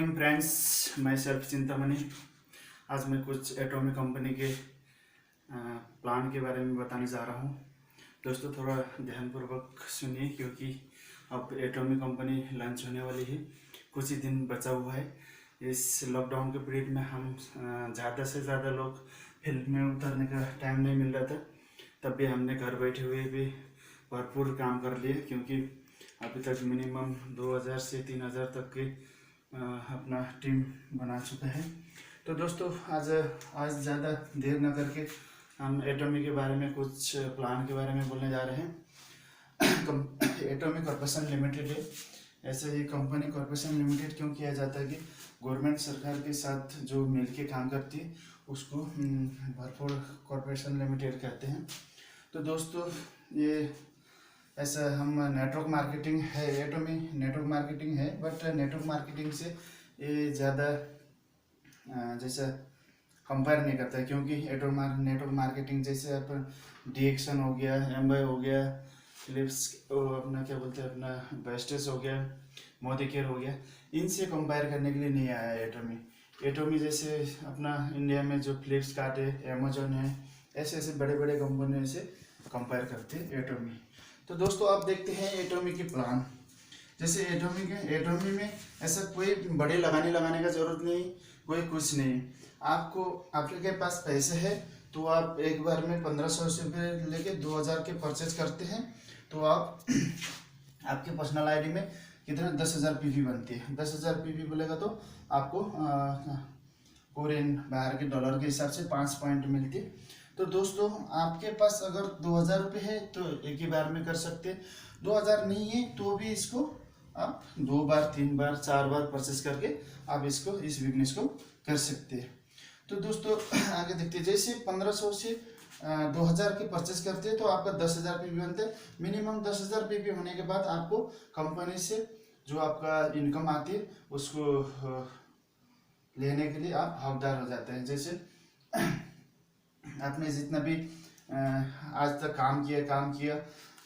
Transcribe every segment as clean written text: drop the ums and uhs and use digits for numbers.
Morning friends, मैं self Chintamani. आज मैं कुछ एटॉमिक कंपनी के प्लान के बारे में बताने जा रहा हूँ। दोस्तों थोड़ा ध्यानपूर्वक सुनिए क्योंकि अब एटॉमिक कंपनी लॉन्च होने वाली है। कुछ ही दिन बचा हुआ है। इस लॉकडाउन के पीरियड में हम ज़्यादा से ज़्यादा लोग फील्ड में उतरने का टाइम नहीं मिल रहा था, तब भी हमने घर बैठे हुए भी भरपूर काम कर लिए क्योंकि अभी तक मिनिमम 2000 से 3000 तक के अपना टीम बना चुका है। तो दोस्तों आज ज़्यादा देर न करके हम एटॉमिक के बारे में कुछ प्लान के बारे में बोलने जा रहे हैं। एटॉमिक कॉर्पोरेशन लिमिटेड है। ऐसे ही कंपनी कॉर्पोरेशन लिमिटेड क्यों किया जाता है कि गवर्नमेंट सरकार के साथ जो मिल के काम करती है उसको भरपूर कॉर्पोरेशन लिमिटेड कहते हैं। तो दोस्तों ये ऐसा हम नेटवर्क मार्केटिंग है, एटॉमिक नेटवर्क मार्केटिंग है, बट नेटवर्क मार्केटिंग से ये ज़्यादा जैसा कंपेयर नहीं करता है क्योंकि नेटवर्क मार्केटिंग जैसे अपन डीएक्सन हो गया, एमवाई हो गया, फिलिप्स अपना क्या बोलते हैं अपना बेस्टेस हो गया, मोदी केयर हो गया, इनसे कंपेयर करने के लिए नहीं आया है एटॉमी। जैसे अपना इंडिया में जो फ्लिपकार्ट है, अमेजोन है, ऐसे ऐसे बड़े बड़े कंपनियों से कंपेयर करते हैं एटॉमी। तो दोस्तों आप देखते हैं एटॉमी की प्लान। जैसे एटॉमी में ऐसा कोई बड़े लगाने का जरूरत नहीं, कोई कुछ नहीं। आपके पास पैसे है तो आप एक बार में 1500 रुपये लेके 2000 के परचेज करते हैं तो आप आपके पर्सनल आईडी में कितना 10,000 पीवी बनती है। 10,000 पीवी बोलेगा तो आपको कोरियन बाहर के डॉलर के हिसाब से 5 पॉइंट मिलती है। तो दोस्तों आपके पास अगर 2000 रुपये है तो एक ही बार में कर सकते हैं। 2000 नहीं है तो भी इसको आप 2 बार 3 बार 4 बार परचेस करके आप इस बिजनेस को कर सकते हैं। तो दोस्तों आगे देखते हैं। जैसे 1500 से 2000 के परचेस करते हैं तो आपका 10,000 पीवी बनता है। मिनिमम 10,000 पीवी होने के बाद आपको कंपनी से जो आपका इनकम आती है उसको लेने के लिए आप हकदार हो जाते हैं। जैसे आपने जितना भी आज तक काम किया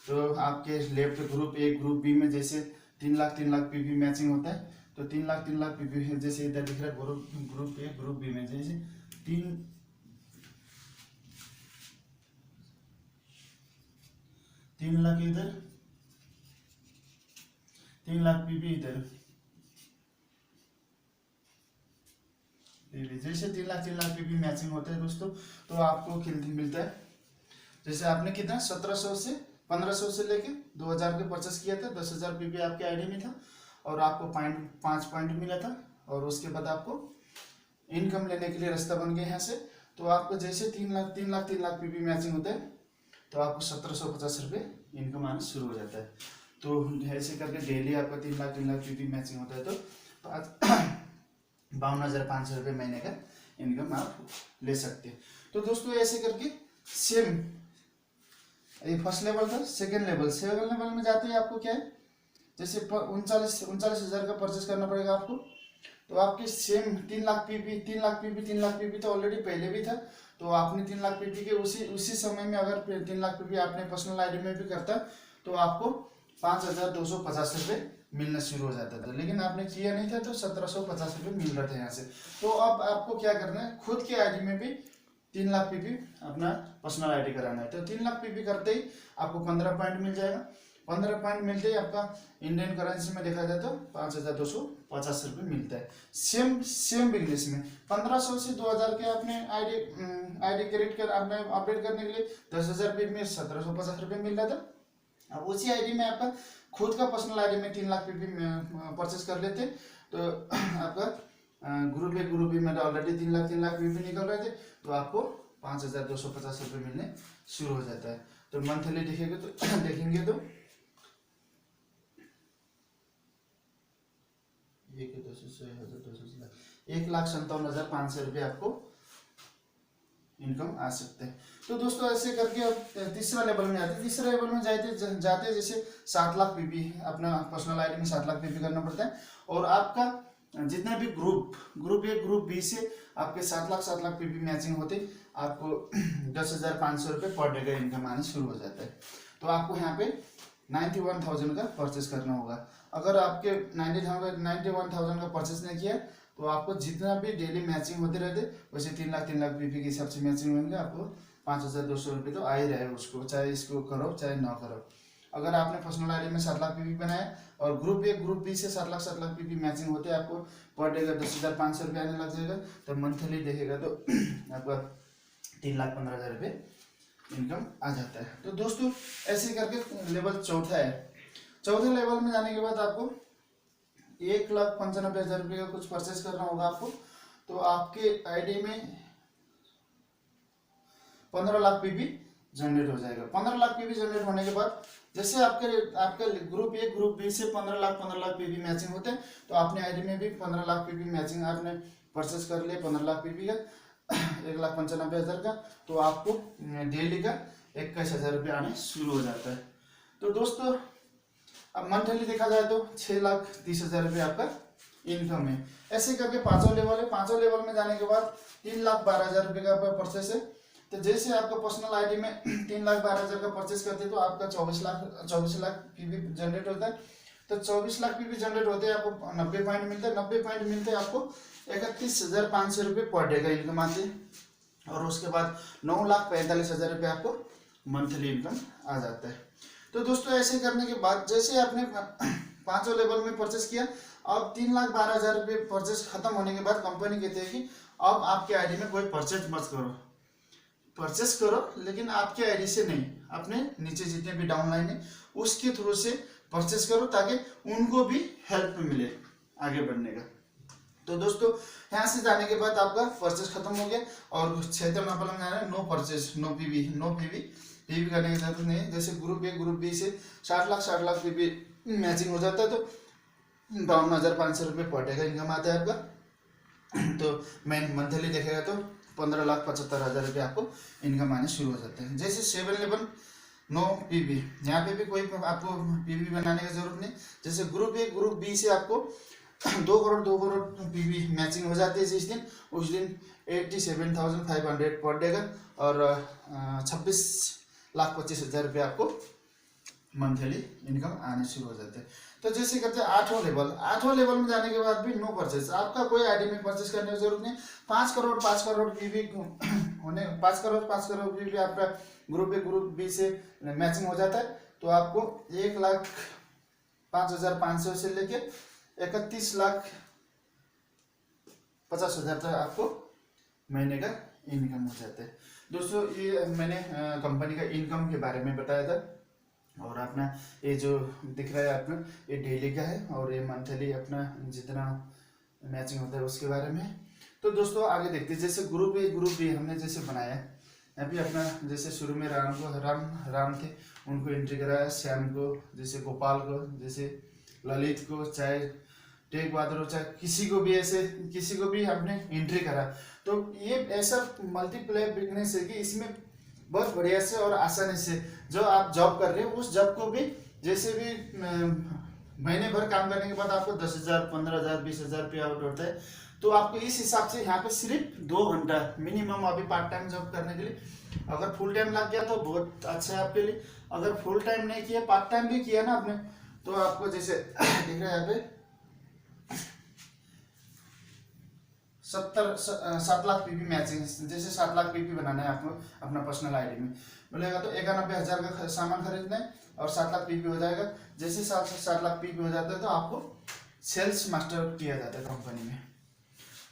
तो आपके left group A group B में जैसे 3 लाख पीवी मैचिंग होता है। तो 3 लाख पीवी जैसे इधर दिख रहा है ग्रुप ए ग्रुप बी में जैसे 3 लाख इधर, 3 लाख पीवी इधर, जैसे 3 लाख पीवी मैचिंग होता है दोस्तों तो आपको मिलता है। जैसे आपने कितना 1700 से 1500 से लेके 2000 के परचेस किया था, 10,000 पीवी आपके आईडी में था और आपको 5 पॉइंट मिला था और उसके बाद आपको इनकम लेने के लिए रास्ता बन गया यहाँ से। तो आपको जैसे 3 लाख पीवी मैचिंग होता है तो आपको 1750 रुपये इनकम आना शुरू हो जाता है। तो ऐसे करके डेली आपका 3 लाख पीवी मैचिंग होता है तो आज 52,500 रुपये महीने का इनकम आप ले सकते हैं। तो दोस्तों ऐसे करके सेम ये फर्स्ट लेवल था। सेकंड लेवल में जाते ही आपको क्या है जैसे 39,000 का परचेस करना पड़ेगा आपको। तो आपके सेम 3 लाख पीवी तो ऑलरेडी पहले भी था। तो आपने 3 लाख पीवी के उसी समय में अगर 3 लाख पीवी आपने पर्सनल आईडी में भी करता तो आपको 5,250 रुपये मिलना शुरू हो जाता था। लेकिन आपने किया नहीं था तो 1750 रुपये मिल रहा था यहाँ से। तो अब आपको क्या करना है, खुद के आईडी में भी 3 लाख पीवी अपना पर्सनल आईडी कराना है। तो 3 लाख पीवी करते ही आपको 15 पॉइंट मिल जाएगा। 15 पॉइंट मिलते ही आपका इंडियन करेंसी में देखा जाए तो 5,250 रुपये मिलता है। सेम बिजनेस में 1500 से 2000 के आपने आईडी क्रिएट कर आपने अपडेट करने के लिए 10,000 पीवी में 1750 रुपये मिल रहा था। अब उसी आईडी में आपका खुद का पर्सनल आईडी में 3 लाख पीवी परचेस कर लेते तो आपका ग्रुप बी में ऑलरेडी 3 लाख पीवी निकल रहे थे तो आपको 5,250 रुपये मिलने शुरू हो जाता है। तो मंथली देखेंगे तो 1,57,500 रुपये आपको इनकम आ सकते हैं। तो दोस्तों ऐसे करके अब तीसरा लेवल में जाते हैं। तीसरे लेवल में जाते जैसे 7 लाख पीवी अपना पर्सनल आईडी में 7 लाख पीवी करना पड़ता है और आपका जितना भी ग्रुप ए ग्रुप बी से आपके 7 लाख पीवी मैचिंग होते आपको 10,500 रुपये पर डे का इनकम आना शुरू हो जाता है। तो आपको यहाँ पे 91,000 का परचेस करना होगा। अगर आपके 91,000 का परचेस नहीं किया तो आपको जितना भी डेली मैचिंग होते रहते वैसे 3 लाख पीपी के हिसाब से मैचिंग होंगे, आपको 5,200 रुपये तो आ ही रहे उसको, चाहे इसको करो चाहे ना करो। अगर आपने पर्सनल आईडी में 7 लाख पीपी बनाया और ग्रुप ए ग्रुप बी से 7 लाख पीपी मैचिंग होते हैं, आपको पर डे का 10,500 रुपये आने लग जाएगा। तो मंथली देखेगा तो आपका 3,15,000 रुपये इनकम आ जाता है। तो दोस्तों ऐसे करके लेवल चौथा है। चौथे लेवल में जाने के बाद आपको 1,95,000 रुपये का कुछ परचेस करना होगा आपको। तो आपके आईडी में 15 लाख पीपी जनरेट हो जाएगा। 15 लाख पीपी जनरेट होने के बाद जैसे आपके ग्रुप ए ग्रुप बी से 15 लाख पीपी मैचिंग होते हैं, तो अपने आईडी में भी 15 लाख पीपी मैचिंग आपने परचेस कर लिया 15 लाख पीपी का 1,95,000 का, तो आपको डेली का 21,000 रुपये आने शुरू हो जाता है। तो दोस्तों अब मंथली देखा जाए तो 6,30,000 रुपये आपका इनकम है। ऐसे करके पांचों लेवल है। पांचों लेवल में जाने के बाद 3,12,000 रुपये का परचेस है। तो जैसे आपका पर्सनल आईडी में 3,12,000 का परचेस करते हैं तो आपका 24 लाख पीपी जनरेट होता है। तो 24 लाख पीपी जनरेट होते हैं, आपको 90 पॉइंट मिलता है। 90 पॉइंट मिलते हैं आपको 31,500 रुपये पर डे का इनकम आते हैं। और उसके बाद 9,45,000 रुपये आपको मंथली इनकम आ जाता है। तो दोस्तों ऐसे करने के बाद जैसे आपने पांचों लेवल में परचेस किया, अब 3,12,000 रुपये परचेस खत्म होने के बाद कंपनी कहते हैं कि अब आपके आईडी में कोई परचेस मत करो, परचेस करो लेकिन आपके आईडी से नहीं, अपने नीचे जितने भी डाउनलाइन है उसके थ्रू से परचेस करो ताकि उनको भी हेल्प मिले आगे बढ़ने का। तो दोस्तों यहाँ से जाने के बाद आपका परचेस खत्म हो गया और क्षेत्र नापलम जाना है, no purchase no PV PV करने की जरूरत नहीं है। जैसे ग्रुप ए ग्रुप बी से 60 लाख पीवी मैचिंग हो जाता है तो 52,500 रुपये पर डे का इनकम आता है आपका। तो मैं मंथली देखेगा तो 15,75,000 रुपये आपको इनकम आने शुरू हो जाते हैं। जैसे 7 लेवल नो पीवी, यहाँ पे भी कोई आपको पीवी बनाने की जरूरत नहीं। जैसे ग्रुप ए ग्रुप बी से आपको 2 करोड़ पीवी मैचिंग हो जाती है जिस दिन, उस दिन 87,500 पर डे का और 26,25,000 रुपये आपको मंथली इनकम आने शुरू हो जाते हैं। तो जैसे करते हैं 8वां लेवल में जाने के बाद भी नो परचेस, आपका कोई आईडी में परचेस करने की जरूरत नहीं। 5 करोड़ पीवी होने 5 करोड़ पीवी आपका ग्रुप ए ग्रुप बी से मैचिंग हो जाता है तो आपको 1,05,500 से लेके 31,50,000 तक आपको महीने का इनकम हो जाता है। दोस्तों ये मैंने कंपनी का इनकम के बारे में बताया था और अपना ये जो दिख रहा है आपको ये डेली का है और ये मंथली अपना जितना मैचिंग होता है उसके बारे में। तो दोस्तों आगे देखते हैं। जैसे ग्रुप ए ग्रुप बी हमने जैसे बनाया अभी अपना, जैसे शुरू में राम थे उनको एंट्री कराया, श्याम को, जैसे गोपाल को, जैसे ललित को, चाहे टेक बहादुर हो, चाहे किसी को भी ऐसे किसी को भी आपने एंट्री करा। तो ये ऐसा मल्टीप्लेयर बिजनेस है कि इसमें बहुत बढ़िया से और आसानी से जो आप जॉब कर रहे हो उस जॉब को भी जैसे भी महीने भर काम करने के बाद आपको 10,000 15,000 20,000 रुपये आउट होता है। तो आपको इस हिसाब से यहाँ पे सिर्फ 2 घंटा मिनिमम अभी पार्ट टाइम जॉब करने के लिए, अगर फुल टाइम लग गया तो बहुत अच्छा है आपके लिए। अगर फुल टाइम नहीं किया पार्ट टाइम भी किया ना आपने तो आपको जैसे दिख रहा है यहाँ पे 7 लाख पीपी मैचिंग, जैसे 7 लाख पीपी बनाना है आपको अपना पर्सनल आईडी में बोलेगा तो 91,000 का सामान खरीदना है और 7 लाख पीपी हो जाएगा। जैसे 7 लाख पीपी हो जाता है तो आपको सेल्स मास्टर किया जाता है कंपनी में।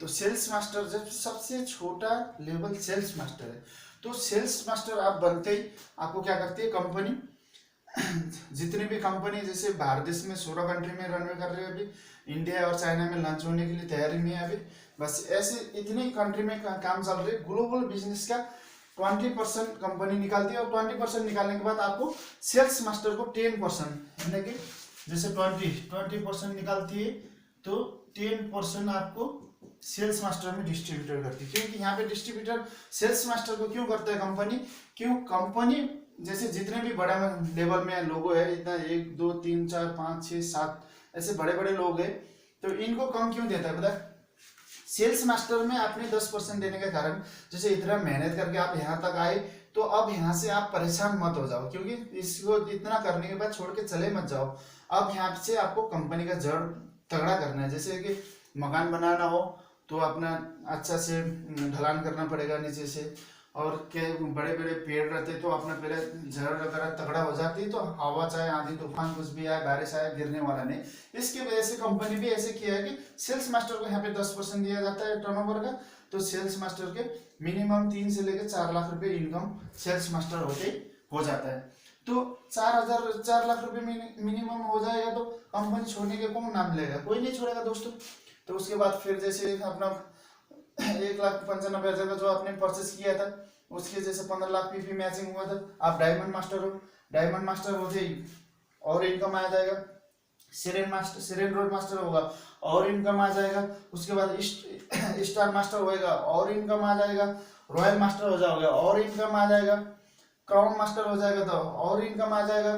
तो सेल्स मास्टर जब सबसे छोटा लेवल सेल्स मास्टर है, तो सेल्स मास्टर आप बनते ही आपको क्या करती है कंपनी, जितनी भी कंपनी जैसे भारत देश में 16 कंट्री में रन कर रही है, अभी इंडिया और चाइना में लॉन्च होने के लिए तैयारी में है अभी, बस ऐसे इतनी कंट्री में काम चल रही है। ग्लोबल बिजनेस का 20% कंपनी निकालती है और 20% निकालने के बाद आपको सेल्स मास्टर को 10% यानी कि जैसे 20% निकालती है तो 10% आपको सेल्स मास्टर में डिस्ट्रीब्यूटर करती है। क्योंकि यहाँ पे डिस्ट्रीब्यूटर सेल्स मास्टर को क्यों करता है कंपनी, क्यों कंपनी जैसे जितने भी बड़ा लेवल में लोगो है, इतना 1 2 3 4 5 6 7 ऐसे बड़े बड़े लोग हैं, तो इनको कम क्यों देता है पता है? सेल्स मास्टर में आपने 10% देने के कारण जैसे इतना मेहनत करके आप यहाँ तक आए, तो अब यहाँ से आप परेशान मत हो जाओ, क्योंकि इसको इतना करने के बाद छोड़ के चले मत जाओ। अब यहाँ से आपको कंपनी का जड़ तगड़ा करना है। जैसे कि मकान बनाना हो तो अपना अच्छा से ढलान करना पड़ेगा नीचे से, और के बड़े बड़े पेड़ रहते तो अपना पहले जड़ वगैरह तगड़ा हो जाती तो हवा चाहे आंधी तूफान कुछ भी आए बारिश आए गिरने वाला नहीं। इसकी वजह से कंपनी भी ऐसे किया है कि सेल्स मास्टर को यहाँ पे 10% दिया जाता है टर्नओवर का। तो सेल्स मास्टर के मिनिमम 3 से लेकर 4 लाख रुपए इनकम सेल्स मास्टर होते ही हो जाता है। तो 4 लाख रुपए मिनिमम हो जाएगा तो कंपनी छोड़ने के कौन नाम लेगा, कोई नहीं छोड़ेगा दोस्तों। तो उसके बाद फिर जैसे अपना 1,95,000 का जो आपने परचेस किया था उसके जैसे 15 लाख पीपी मैचिंग हुआ था, आप डायमंड मास्टर हो, डायमंड मास्टर होते ही और इनकम आ जाएगा। सिरेन रोड मास्टर होगा और इनकम आ जाएगा। उसके बाद स्टार मास्टर होएगा और इनकम आ जाएगा। रॉयल मास्टर हो जाओगे और इनकम आ जाएगा। क्राउन मास्टर हो जाएगा तो और इनकम आ जाएगा।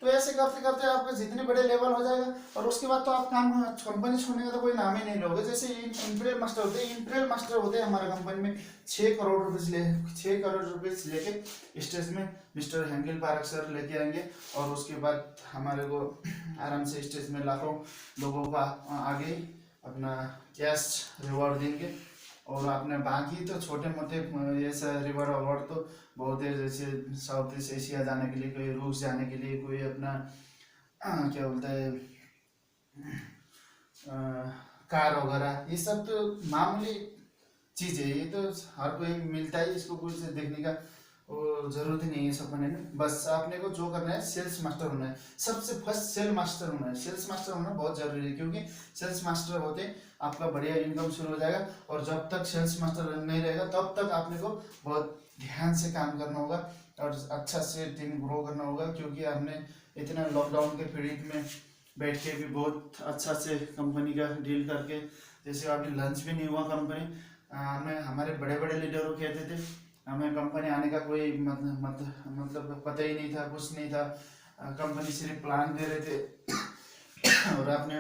तो ऐसे करते करते आपका जितने बड़े लेवल हो जाएगा और उसके बाद तो आप काम कंपनी छोड़ने का तो कोई नाम ही नहीं लोगे। जैसे इंपीरियल मास्टर होते हैं, इंपीरियल मास्टर होते हैं हमारे कंपनी में 6 करोड़ रुपए लेके स्टेज में मिस्टर हैंगिल पारक सर लेके आएंगे और उसके बाद हमारे को आराम से स्टेज में लाखों लोगों का आगे अपना कैश रिवॉर्ड देंगे। और अपने बाकी तो छोटे मोटे ऐसा रिवर अवार्ड तो बहुत है, जैसे साउथ ईस्ट एशिया जाने के लिए, कोई रूस जाने के लिए, कोई अपना क्या बोलता है कार वगैरह, ये सब तो मामूली चीज़ है, ये तो हर कोई मिलता है, इसको कुछ देखने का वो जरूरत ही नहीं है सपने में। बस आपने को जो करना है सेल्स मास्टर होना है, सबसे फर्स्ट सेल मास्टर होना है। सेल्स मास्टर होना बहुत जरूरी है क्योंकि सेल्स मास्टर होते आपका बढ़िया इनकम शुरू हो जाएगा। और जब तक सेल्स मास्टर नहीं रहेगा तब तक आपने को बहुत ध्यान से काम करना होगा और अच्छा से टीम ग्रो करना होगा। क्योंकि हमने इतना लॉकडाउन के पीरियड में बैठ के भी बहुत अच्छा से कंपनी का डील करके, जैसे अभी लंच भी नहीं हुआ कंपनी, हमें हमारे बड़े बड़े लीडरों कहते थे हमें कंपनी आने का कोई मतलब पता ही नहीं था, कुछ नहीं था। कंपनी सिर्फ प्लान दे रहे थे और अपने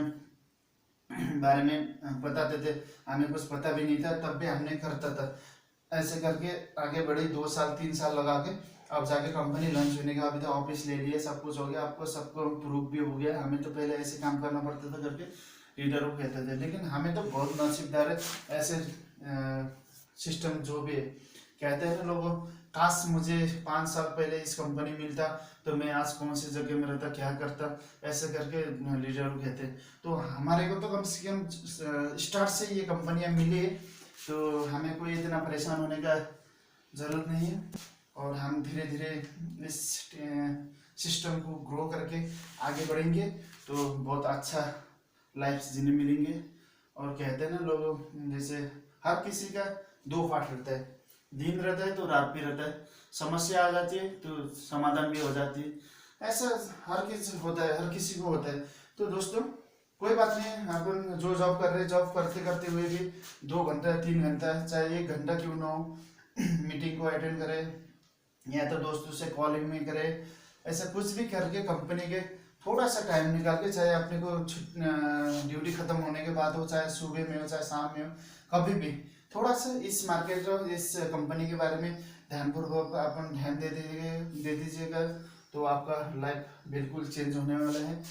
बारे में बताते थे, हमें कुछ पता भी नहीं था, तब भी हमने करता था। ऐसे करके आगे बढ़े 2 साल 3 साल लगा के अब जाके कंपनी लॉन्च होने का, अभी तो ऑफिस ले लिया, सब कुछ हो गया, आपको सबको प्रूफ भी हो गया। हमें तो पहले ऐसे काम करना पड़ता था करके लीडरों को कहते थे, लेकिन हमें तो बहुत नसीबदार है ऐसे सिस्टम जो भी है। कहते हैं ना लोगों, काश मुझे 5 साल पहले इस कंपनी मिलता तो मैं आज कौन सी जगह में रहता, क्या करता, ऐसे करके लीडर कहते हैं। तो हमारे को तो कम से कम स्टार्ट से ये कंपनियां मिली है, तो हमें कोई इतना परेशान होने का ज़रूरत नहीं है। और हम धीरे धीरे इस सिस्टम को ग्रो करके आगे बढ़ेंगे तो बहुत अच्छा लाइफ जीने मिलेंगे। और कहते हैं ना लोगों, जैसे हर किसी का 2 पार्ट रहता है, दिन रहता है तो रात भी रहता है, समस्या आ जाती है तो समाधान भी हो जाती है। ऐसा हर किसी होता है, हर किसी को होता है। तो दोस्तों कोई बात नहीं, अपन जो जॉब कर रहे हैं, जॉब करते करते हुए भी 2 घंटा 3 घंटा चाहे 1 घंटा क्यों ना हो मीटिंग को अटेंड करें या तो दोस्तों से कॉलिंग में करें, ऐसा कुछ भी करके कंपनी के थोड़ा सा टाइम निकाल के, चाहे अपने को ड्यूटी खत्म होने के बाद हो, चाहे सुबह में हो, चाहे शाम में हो, कभी भी थोड़ा सा इस मार्केट और इस कंपनी के बारे में ध्यानपूर्वक अपन ध्यान दे दीजिएगा तो आपका लाइफ बिल्कुल चेंज होने वाला है।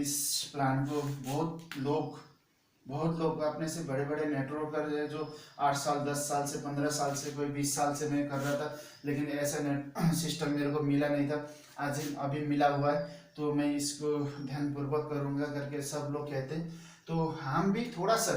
इस प्लान को बहुत लोग अपने से बड़े बड़े नेटवर्क कर रहे हैं जो 8 साल 10 साल से 15 साल से, कोई 20 साल से मैं कर रहा था, लेकिन ऐसा नेट सिस्टम मेरे को मिला नहीं था, आज अभी मिला हुआ है तो मैं इसको ध्यानपूर्वक करूँगा करके सब लोग कहते हैं। तो हम भी थोड़ा सा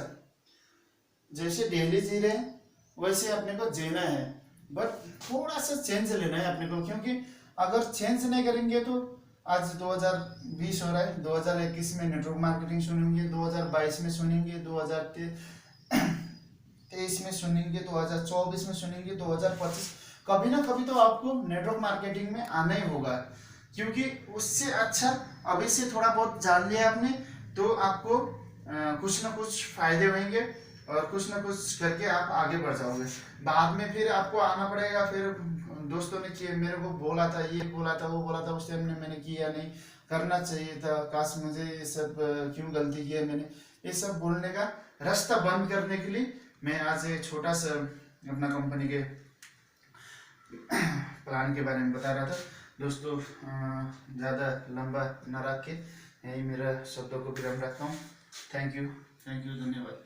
जैसे डेली जी रहे हैं वैसे अपने को जीना है, बट थोड़ा सा चेंज लेना है अपने को। क्योंकि अगर चेंज नहीं करेंगे तो आज 2020 हो रहा है, 2021 में नेटवर्क मार्केटिंग सुनेंगे, 2022 में सुनेंगे, 2023 में सुनेंगे, 2024 में सुनेंगे, 2025 कभी ना कभी तो आपको नेटवर्क मार्केटिंग में आना ही होगा। क्योंकि उससे अच्छा अभी से थोड़ा बहुत जान लिया आपने तो आपको कुछ ना कुछ फायदे होंगे और कुछ ना कुछ करके आप आगे बढ़ जाओगे। बाद में फिर आपको आना पड़ेगा, फिर दोस्तों ने किया, मेरे को बोला था, ये बोला था, वो बोला था, उस टाइम मैंने किया नहीं, करना चाहिए था, काश मुझे ये सब क्यों गलती किया मैंने, ये सब बोलने का रास्ता बंद करने के लिए मैं आज एक छोटा सा अपना कंपनी के प्लान के बारे में बता रहा था। दोस्तों ज़्यादा लंबा न रख के यही मेरा शब्दों को विराम रखता हूँ। थैंक यू, धन्यवाद।